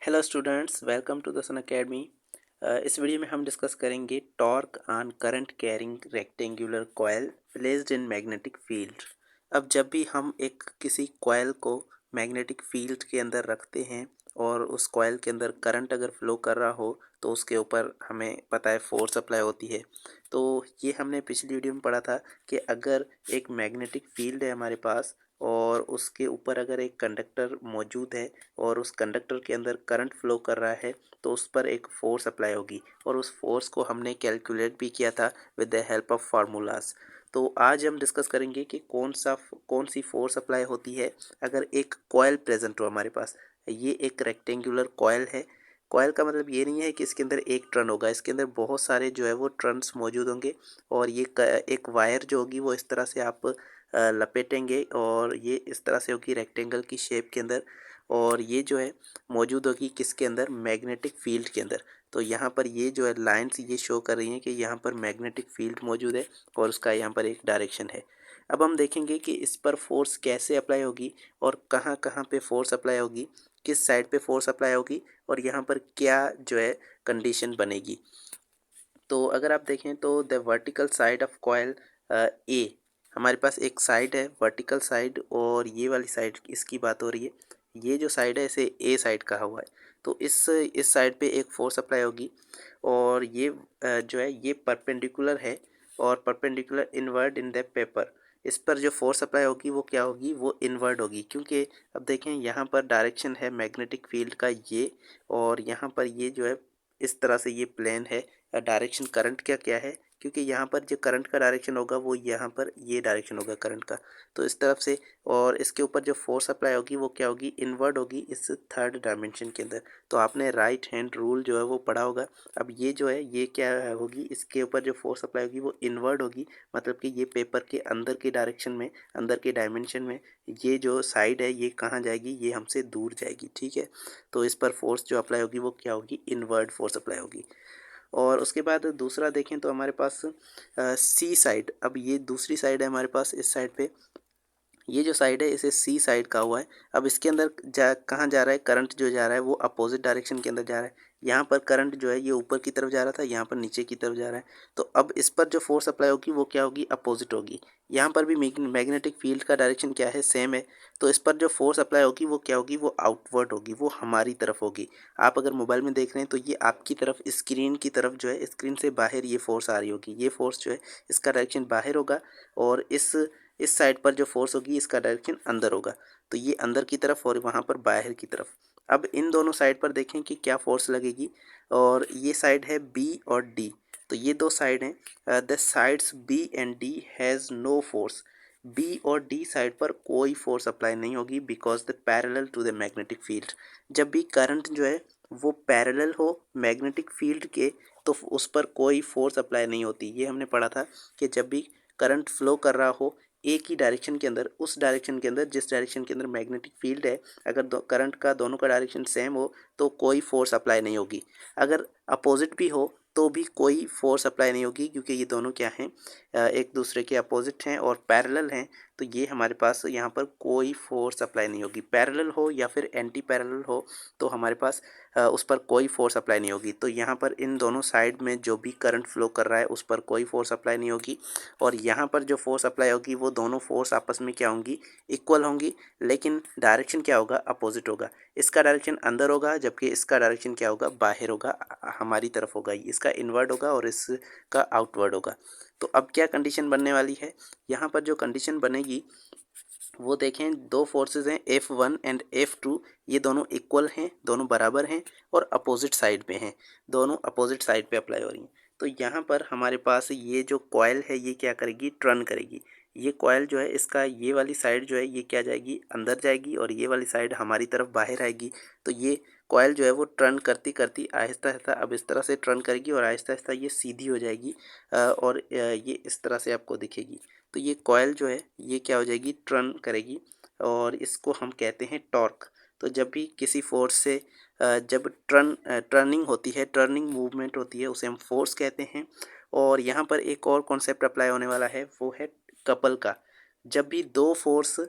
Hello students, welcome to the Sun Academy. इस वीडियो में हम डिस्कस करेंगे torque on current carrying rectangular coil placed in magnetic field. अब जब भी हम एक किसी कॉइल को मैग्नेटिक फील्ड के अंदर रखते हैं और उस कॉइल के अंदर करंट अगर फ्लो कर रहा हो तो उसके ऊपर हमें पता है फोर्स अप्लाई होती है। तो ये हमने पिछली वीडियो में पढ़ा था कि अगर एक मैग्नेटिक फील्ड है हमारे पास और उसके ऊपर अगर एक कंडक्टर मौजूद है और उस कंडक्टर के अंदर करंट फ्लो कर रहा है तो उस पर एक फोर्स अप्लाई होगी और उस फोर्स को हमने कैलकुलेट भी किया था with the help of formulas. तो आज हम डिस्कस करेंगे कि कौन सी फोर्स अप्लाई होती है अगर एक कॉइल प्रेजेंट हो हमारे पास। ये एक रेक्टेंगुलर कॉइल है। कॉइल का मतलब ये नहीं है कि इसके अंदर एक टर्न होगा, इसके अंदर बहुत सारे जो है वो टर्न्स मौजूद होंगे और एक वायर जो होगी वो इस तरह से आप लपेटेंगे और ये इस तरह से होगी रेक्टेंगल की शेप के अंदर। और ये जो है मौजूद होगी किसके अंदर, मैग्नेटिक फील्ड के अंदर। तो यहाँ पर ये जो है लाइंस ये शो कर रही हैं कि यहाँ पर मैग्नेटिक फील्ड मौजूद है और उसका यहाँ पर एक डायरेक्शन है। अब हम देखेंगे कि इस पर फोर्स कैसे अप्लाई होगी और कहाँ कहाँ पे फोर्स अप्लाई होगी, किस साइड पे फोर्स अप्लाई होगी और यहाँ पर क्या जो है कंडीशन बनेगी। तो अगर आप देखें तो the vertical side of coil A, हमारे पास एक साइड है वर्टिकल साइड और ये वाली साइड इसकी बात हो रही है। ये जो साइड है इसे ए साइड कहा हुआ है। तो इस साइड पे एक फोर्स अप्लाई होगी और ये जो है ये परपेंडिकुलर है और perpendicular inward in the paper. इस पर जो फोर्स अप्लाई होगी वो क्या होगी, वो इनवर्ड होगी, क्योंकि अब देखें यहाँ पर डायरेक्शन है मैग्नेटिक फील्ड का ये और यहाँ पर ये जो है इस तरह से ये प्लेन है। डायरेक्शन करंट क्या क्या है, क्योंकि यहाँ पर जो करंट का डायरेक्शन होगा वो यहाँ पर ये डायरेक्शन होगा करंट का। तो इस तरफ से और इसके ऊपर जो फोर्स अप्लाई होगी वो क्या होगी, इनवर्ड होगी इस थर्ड डायमेंशन के अंदर। तो आपने राइट हैंड रूल जो है वो पढ़ा होगा। अब ये जो है ये क्या होगी, इसके ऊपर जो फोर्स अप्लाई होगी वो इनवर्ड होगी, मतलब कि ये पेपर के अंदर की डायरेक्शन में, अंदर के डायमेंशन में ये जो साइड है ये कहाँ जाएगी, ये हमसे दूर जाएगी। ठीक है, तो इस पर फोर्स जो अप्लाई होगी वो क्या होगी, इनवर्ड फोर्स अप्लाई होगी। और उसके बाद दूसरा देखें तो हमारे पास सी साइड, अब ये दूसरी साइड है हमारे पास इस साइड पे, ये जो साइड है इसे सी साइड कहा हुआ है। अब इसके अंदर कहाँ जा रहा है करंट, जो जा रहा है वो अपोजिट डायरेक्शन के अंदर जा रहा है। यहाँ पर करंट जो है ये ऊपर की तरफ जा रहा था, यहाँ पर नीचे की तरफ जा रहा है। तो अब इस पर जो फोर्स अप्लाई होगी वो क्या होगी, अपोजिट होगी। यहाँ पर भी मैग्नेटिक फील्ड का डायरेक्शन क्या है, सेम है। तो इस पर जो फोर्स अप्लाई होगी वो क्या होगी, वो आउटवर्ड होगी, वो हमारी तरफ होगी। आप अगर मोबाइल में देख रहे हैं तो ये आपकी तरफ, स्क्रीन की तरफ जो है, स्क्रीन से बाहर ये फोर्स आ रही होगी। ये फोर्स जो है इसका डायरेक्शन बाहर होगा और इस साइड पर जो फोर्स होगी इसका डायरेक्शन अंदर होगा। तो ये अंदर की तरफ और वहाँ पर बाहर की तरफ। अब इन दोनों साइड पर देखें कि क्या फोर्स लगेगी। और ये साइड है बी और डी, तो ये दो साइड हैं। The sides B and D has no force. B और डी साइड पर कोई फोर्स अप्लाई नहीं होगी because the parallel to the magnetic field. जब भी करंट जो है वो पैरेलल हो मैग्नेटिक फील्ड के तो उस पर कोई फोर्स अप्लाई नहीं होती। ये हमने पढ़ा था कि जब भी करंट फ्लो कर रहा हो एक ही डायरेक्शन के अंदर, उस डायरेक्शन के अंदर जिस डायरेक्शन के अंदर मैग्नेटिक फील्ड है, अगर करंट का दोनों का डायरेक्शन सेम हो तो कोई फोर्स अप्लाई नहीं होगी। अगर अपोजिट भी हो तो भी कोई फोर्स अप्लाई नहीं होगी, क्योंकि ये दोनों क्या हैं, एक दूसरे के अपोजिट हैं और पैरेलल हैं। तो ये हमारे पास यहाँ पर कोई फोर्स अप्लाई नहीं होगी। पैरेलल हो या फिर एंटी पैरेलल हो तो हमारे पास उस पर कोई फोर्स अप्लाई नहीं होगी। तो यहाँ पर इन दोनों साइड में जो भी करंट फ्लो कर रहा है उस पर कोई फोर्स अप्लाई नहीं होगी। और यहाँ पर जो फोर्स अप्लाई होगी वो दोनों फोर्स आपस में क्या होंगी, इक्वल होंगी, लेकिन डायरेक्शन क्या होगा, अपोजिट होगा। इसका डायरेक्शन अंदर होगा जबकि इसका डायरेक्शन क्या होगा, बाहर होगा, हमारी तरफ होगा। इसका इनवर्ड होगा और इसका आउटवर्ड होगा। तो अब क्या कंडीशन बनने वाली है, यहाँ पर जो कंडीशन बनेगी वो देखें, दो फोर्सेस हैं F1 एंड F2, ये दोनों इक्वल हैं, दोनों बराबर हैं और अपोजिट साइड पे हैं, दोनों अपोजिट साइड पे अप्लाई हो रही हैं। तो यहाँ पर हमारे पास ये जो कॉइल है ये क्या करेगी, टर्न करेगी। ये कॉइल जो है इसका ये वाली साइड जो है ये क्या जाएगी, अंदर जाएगी और ये वाली साइड हमारी तरफ बाहर आएगी। तो ये कॉइल जो है वो टर्न करती करती आहिस्ता आहिस्ता अब इस तरह से टर्न करेगी और आहिस्ता आहिस्ता ये सीधी हो जाएगी और ये इस तरह से आपको दिखेगी। तो ये कॉइल जो है ये क्या हो जाएगी, टर्न करेगी और इसको हम कहते हैं टॉर्क। तो जब भी किसी फोर्स से जब टर्निंग होती है, टर्निंग मूवमेंट होती है, उसे हम फोर्स कहते हैं। और यहाँ पर एक और कॉन्सेप्ट अप्लाई होने वाला है, वो है कपल का। जब भी दो फोर्स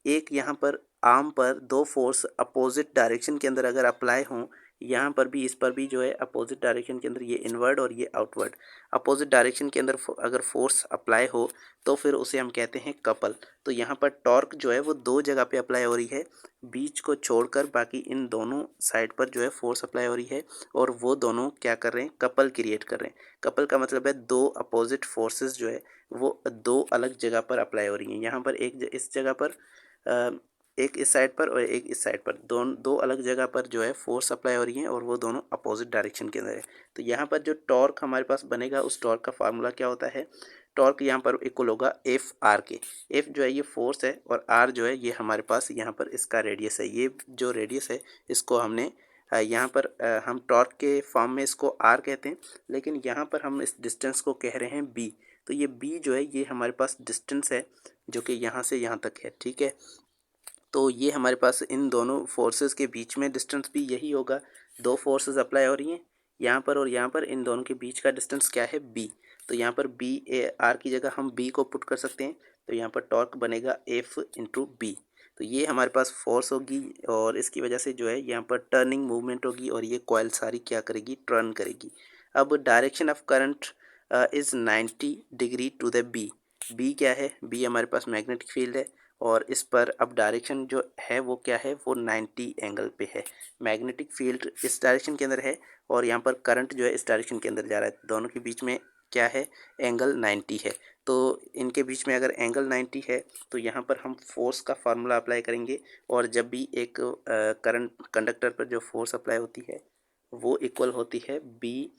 एक यहाँ पर आर्म पर दो फोर्स अपोजिट डायरेक्शन के अंदर अगर अप्लाई हों, यहाँ पर भी इस पर भी जो है अपोजिट डायरेक्शन के अंदर, ये इनवर्ड और ये आउटवर्ड, अपोजिट डायरेक्शन के अंदर अगर फोर्स अप्लाई हो तो फिर उसे हम कहते हैं कपल। तो यहाँ पर टॉर्क जो है वो दो जगह पे अप्लाई हो रही है, बीच को छोड़कर बाकी इन दोनों साइड पर जो है फोर्स अप्लाई हो रही है, और वो दोनों क्या कर रहे हैं, कपल क्रिएट कर रहे हैं। कपल का मतलब है दो अपोजिट फोर्सेस जो है वो दो अलग जगह पर अप्लाई हो रही हैं। यहाँ पर एक इस जगह पर एक इस साइड पर और एक इस साइड पर, दो अलग जगह पर जो है फोर्स अप्लाई हो रही हैं और वो दोनों अपोजिट डायरेक्शन के अंदर है। तो यहाँ पर जो टॉर्क हमारे पास बनेगा, उस टॉर्क का फार्मूला क्या होता है, टॉर्क यहाँ पर इक्वल होगा एफ आर के। एफ जो है ये फोर्स है और आर जो है ये हमारे पास यहाँ पर इसका रेडियस है। ये जो रेडियस है इसको हमने यहाँ पर हम टॉर्क के फॉर्म में इसको आर कहते हैं, लेकिन यहाँ पर हम इस डिस्टेंस को कह रहे हैं बी। तो ये बी जो है ये हमारे पास डिस्टेंस है जो कि यहाँ से यहाँ तक है, ठीक है। तो ये हमारे पास इन दोनों फोर्सेस के बीच में डिस्टेंस भी यही होगा। दो फोर्सेस अप्लाई हो रही हैं यहाँ पर और यहाँ पर, इन दोनों के बीच का डिस्टेंस क्या है, बी। तो यहाँ पर बी ए आर की जगह हम बी को पुट कर सकते हैं। तो यहाँ पर टॉर्क बनेगा एफ इंटू बी। तो ये हमारे पास फोर्स होगी और इसकी वजह से जो है यहाँ पर टर्निंग मूवमेंट होगी और ये कॉइल सारी क्या करेगी, टर्न करेगी। अब direction of current is 90 degree to the B. B क्या है, बी हमारे पास मैग्नेटिक फील्ड है और इस पर अब डायरेक्शन जो है वो क्या है, वो 90 एंगल पे है। मैग्नेटिक फील्ड इस डायरेक्शन के अंदर है और यहाँ पर करंट जो है इस डायरेक्शन के अंदर जा रहा है। दोनों के बीच में क्या है, एंगल 90 है। तो इनके बीच में अगर एंगल 90 है तो यहाँ पर हम फोर्स का फार्मूला अप्लाई करेंगे, और जब भी एक करंट कंडक्टर पर जो फोर्स अप्लाई होती है वो इक्वल होती है B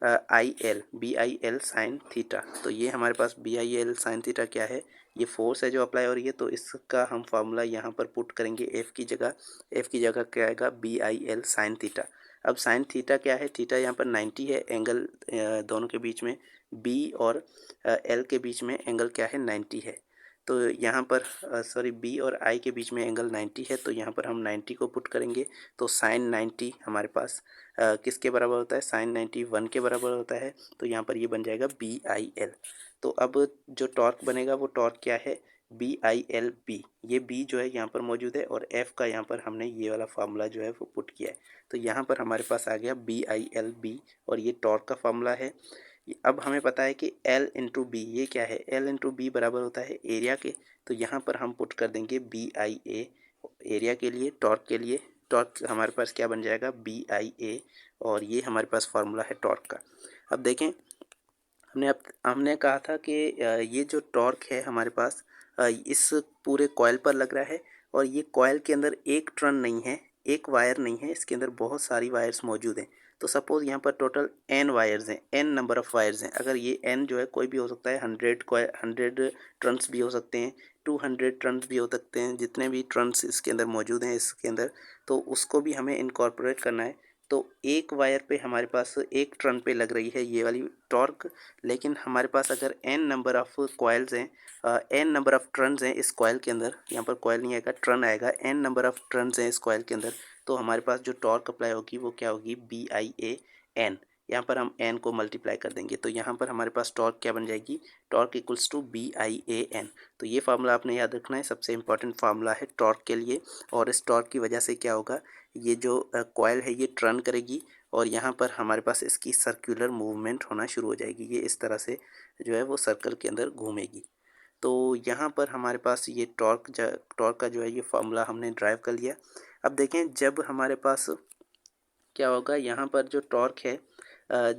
I L sine theta. तो ये हमारे पास B I L sine theta क्या है, ये फोर्स है जो अप्लाई हो रही है। तो इसका हम फार्मूला यहाँ पर पुट करेंगे, एफ़ की जगह क्या आएगा, B I L sine theta. अब साइन थीटा क्या है, थीटा यहाँ पर 90 है, एंगल दोनों के बीच में बी और एल के बीच में एंगल क्या है, 90 है। तो यहाँ पर बी और आई के बीच में एंगल 90 है, तो यहाँ पर हम 90 को पुट करेंगे। तो साइन 90 हमारे पास किसके बराबर होता है, साइन 91 के बराबर होता है। तो यहाँ पर ये बन जाएगा बी आई एल। तो अब जो टॉर्क बनेगा वो टॉर्क क्या है, बी आई एल बी। ये बी जो है यहाँ पर मौजूद है और एफ़ का यहाँ पर हमने ये वाला फार्मूला जो है वो पुट किया है। तो यहाँ पर हमारे पास आ गया बी आई एल बी और ये टॉर्क का फार्मूला है। अब हमें पता है कि L इंटू बी, ये क्या है, L इंटू बी बराबर होता है एरिया के। तो यहाँ पर हम पुट कर देंगे बी आई ए एरिया के लिए, टॉर्क के लिए। टॉर्क हमारे पास क्या बन जाएगा, बी आई ए, और ये हमारे पास फार्मूला है टॉर्क का। अब देखें, हमने कहा था कि ये जो टॉर्क है हमारे पास इस पूरे कॉइल पर लग रहा है, और ये कॉइल के अंदर एक टर्न नहीं है, एक वायर नहीं है, इसके अंदर बहुत सारी वायर्स मौजूद हैं। तो सपोज़ यहाँ पर टोटल n वायर्स हैं, n नंबर ऑफ़ वायर्स हैं। अगर ये n जो है कोई भी हो सकता है, 100 टर्न्स भी हो सकते हैं, 200 टर्न्स भी हो सकते हैं, जितने भी टर्न्स इसके अंदर मौजूद हैं इसके अंदर, तो उसको भी हमें इनकॉर्पोरेट करना है। तो एक वायर पे हमारे पास एक टर्न पे लग रही है ये वाली टॉर्क, लेकिन हमारे पास अगर n नंबर ऑफ़ कॉइल्स हैं, n नंबर ऑफ़ टर्न्स हैं इस कॉइल के अंदर, यहाँ पर कॉइल नहीं आएगा, टर्न आएगा, n नंबर ऑफ़ टर्न्स हैं इस कॉइल के अंदर, तो हमारे पास जो टॉर्क अप्लाई होगी वो क्या होगी, बी आई ए एन। यहाँ पर हम n को मल्टीप्लाई कर देंगे, तो यहाँ पर हमारे पास टॉर्क क्या बन जाएगी, torque equals to B I A N. तो ये फार्मूला आपने याद रखना है, सबसे इंपॉर्टेंट फार्मूला है टॉर्क के लिए। और इस टॉर्क की वजह से क्या होगा, ये जो कॉइल है ये टर्न करेगी और यहाँ पर हमारे पास इसकी सर्कुलर मूवमेंट होना शुरू हो जाएगी। ये इस तरह से जो है वो सर्कल के अंदर घूमेगी। तो यहाँ पर हमारे पास ये टॉर्क का जो है ये फार्मूला हमने ड्राइव कर लिया। अब देखें, जब हमारे पास क्या होगा, यहाँ पर जो टॉर्क है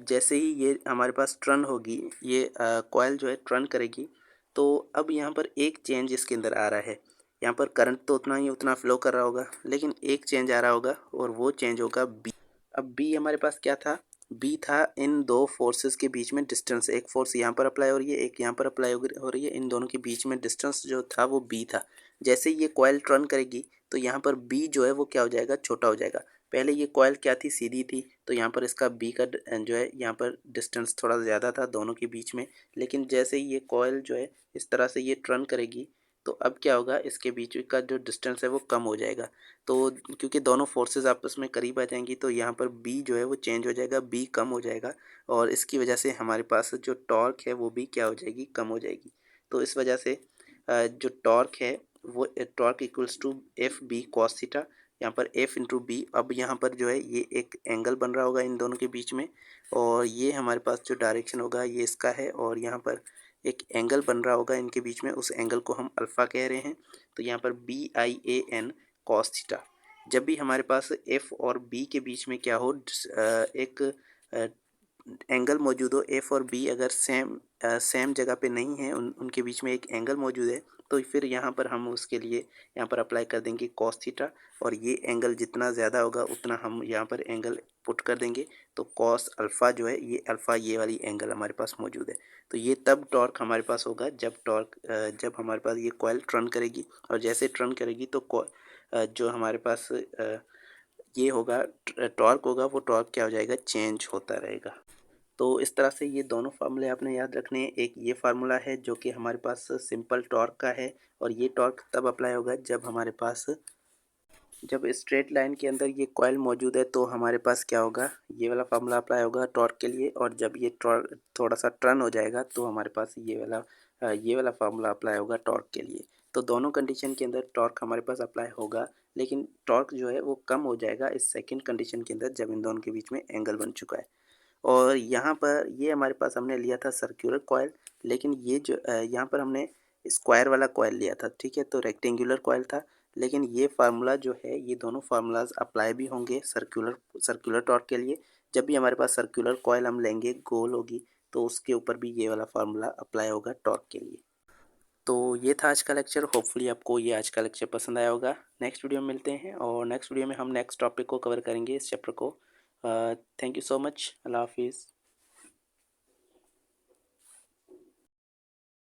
जैसे ही ये हमारे पास टर्न होगी, ये कॉइल जो है टर्न करेगी, तो अब यहाँ पर एक चेंज इसके अंदर आ रहा है। यहाँ पर करंट तो उतना फ्लो कर रहा होगा, लेकिन एक चेंज आ रहा होगा और वो चेंज होगा बी। अब बी हमारे पास क्या था, बी था इन दो फोर्सेस के बीच में डिस्टेंस। एक फोर्स यहाँ पर अप्लाई हो रही है, एक यहाँ पर अप्लाई हो रही है, इन दोनों के बीच में डिस्टेंस जो था वो बी था। जैसे ये कॉइल टर्न करेगी तो यहाँ पर बी जो है वो क्या हो जाएगा, छोटा हो जाएगा। पहले ये कॉइल क्या थी, सीधी थी, तो यहाँ पर इसका बी का जो है यहाँ पर डिस्टेंस थोड़ा ज़्यादा था दोनों के बीच में। लेकिन जैसे ही ये कॉइल जो है इस तरह से ये टर्न करेगी, तो अब क्या होगा, इसके बीच का जो डिस्टेंस है वो कम हो जाएगा। तो क्योंकि दोनों फोर्सेस आपस में करीब आ जाएंगी, तो यहाँ पर बी जो है वो चेंज हो जाएगा, बी कम हो जाएगा, और इसकी वजह से हमारे पास जो टॉर्क है वो भी क्या हो जाएगी, कम हो जाएगी। तो इस वजह से जो टॉर्क है वो torque equals to F B cos theta, यहाँ पर एफ इंटू बी। अब यहाँ पर जो है ये एक एंगल बन रहा होगा इन दोनों के बीच में, और ये हमारे पास जो डायरेक्शन होगा ये इसका है, और यहाँ पर एक एंगल बन रहा होगा इनके बीच में, उस एंगल को हम अल्फ़ा कह रहे हैं। तो यहाँ पर B I A N cos theta. जब भी हमारे पास एफ और बी के बीच में क्या हो, एक एंगल मौजूद हो, एफ और बी अगर सेम जगह पे नहीं है, उनके बीच में एक एंगल मौजूद है, तो फिर यहाँ पर हम उसके लिए यहाँ पर अप्लाई कर देंगे कॉस थीटा, और ये एंगल जितना ज़्यादा होगा उतना हम यहाँ पर एंगल पुट कर देंगे। तो कॉस अल्फ़ा जो है, ये अल्फ़ा ये वाली एंगल हमारे पास मौजूद है। तो ये तब टॉर्क हमारे पास होगा जब हमारे पास ये कॉइल टर्न करेगी, और जैसे टर्न करेगी तो जो हमारे पास ये होगा टॉर्क होगा, वो टॉर्क क्या हो जाएगा, चेंज होता रहेगा। तो इस तरह से ये दोनों फार्मूले आपने याद रखने हैं। एक ये फार्मूला है जो कि हमारे पास सिंपल टॉर्क का है, और ये टॉर्क तब अप्लाई होगा जब हमारे पास, जब स्ट्रेट लाइन के अंदर ये कॉइल मौजूद है, तो हमारे पास क्या होगा, ये वाला फार्मूला अप्लाई होगा टॉर्क के लिए। और जब ये टॉर्क थोड़ा सा टर्न हो जाएगा तो हमारे पास ये वाला फार्मूला अप्लाई होगा टॉर्क के लिए। तो दोनों कंडीशन के अंदर टॉर्क हमारे पास अप्लाई होगा, लेकिन टॉर्क जो है वो कम हो जाएगा इस सेकंड कंडीशन के अंदर, जब इन दोनों के बीच में एंगल बन चुका है। और यहाँ पर ये हमारे पास हमने लिया था सर्कुलर कॉइल, लेकिन ये जो यहाँ पर हमने स्क्वायर वाला कॉइल लिया था, ठीक है, तो रेक्टेंगुलर कॉइल था। लेकिन ये फार्मूला जो है, ये दोनों फार्मूलाज अप्लाई भी होंगे सर्कुलर टॉर्क के लिए। जब भी हमारे पास सर्कुलर कॉइल हम लेंगे, गोल होगी, तो उसके ऊपर भी ये वाला फार्मूला अप्लाई होगा टॉर्क के लिए। तो ये था आज का लेक्चर। होपफुली आपको ये आज का लेक्चर पसंद आया होगा। नेक्स्ट वीडियो में मिलते हैं, और नेक्स्ट वीडियो में हम नेक्स्ट टॉपिक को कवर करेंगे, इस चैप्टर को। Thank you so much. अल्लाह हाफिज़।